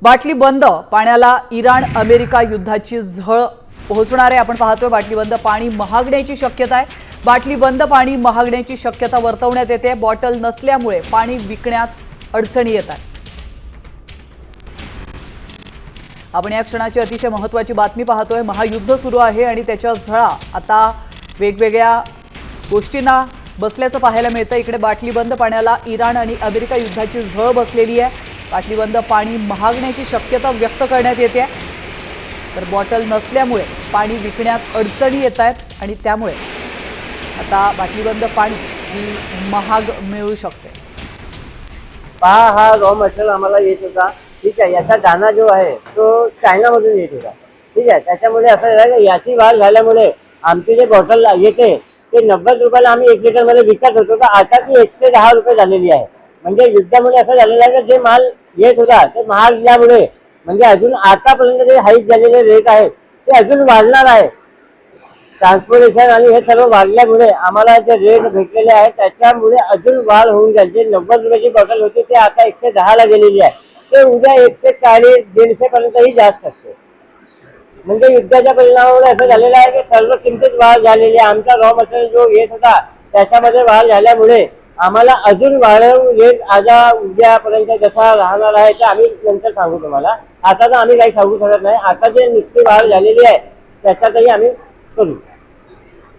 बाटली बंद पाण्याला इराण अमेरिका युद्धाची झळ पोहोचणार आहे। आपण पाहतोय बाटली बंद पाणी महागण्याची शक्यता आहे। बाटली बंद पाणी महागण्याची शक्यता वर्तवण्यात येते। बॉटल नसल्यामुळे पाणी विकण्यात अडचणी येतात। आपण या क्षणाची अतिशय महत्त्वाची बातमी पाहतोय। महायुद्ध सुरू आहे आणि त्याच्या झळा आता वेगवेगळ्या गोष्टींना बसल्याचं पाहायला मिळतं। इकडे बाटली बंद पाण्याला इराण आणि अमेरिका युद्धाची झळ बसलेली आहे। बाटली बंद पाणी महागण्याची शक्यता व्यक्त करण्यात येते। तर बॉटल नसल्यामुळे पाणी विकण्यात अडचणी येत आहेत आणि त्यामुळे आता बाटली बंद पाणी महाग मिळू शकते। हा रॉ मटेरियल आम्हाला येत होता, ठीक आहे। याचा दाना जो आहे तो चायनामधून येत होता, ठीक आहे। त्याच्यामुळे असं झालं याची वाढ झाल्यामुळे आमची जे बॉटल येते ते 90 रुपयाला आम्ही 1 लिटरमध्ये विकत होतो, तर आता ती 110 रुपये झालेली आहे। म्हणजे युद्धामुळे असं झालेलं आहे की जे माल येत होता ते महाग झाल्यामुळे म्हणजे अजून आतापर्यंत जे हाईक झालेले रेट आहे ते अजून वाढणार आहे। ट्रान्सपोर्टेशन आणि हे सर्व वाढल्यामुळे आम्हाला जे रेट भेटलेले आहे त्याच्यामुळे अजून वाढ होऊन जाईल। जे 90 रुपयाची बॉटल होती ते आता 110 ला गेलेली आहे, ते उद्या 140 150 पर्यंतही जास्त असते। म्हणजे युद्धाच्या परिणामामुळे असं झालेलं आहे की सर्व किमतीत वाढ झालेली आहे। आमचा रॉ मटेरियल जो येत होता त्याच्यामध्ये वाढ झाल्यामुळे आम्हाला अजून वाढवून रेट आता उद्यापर्यंत जसा राहणार आहे ते आम्ही नंतर सांगू तुम्हाला। आता तर आम्ही काही सांगू शकत नाही। आता जे नुसती वाढ झालेली आहे त्याच्यातही आम्ही करू।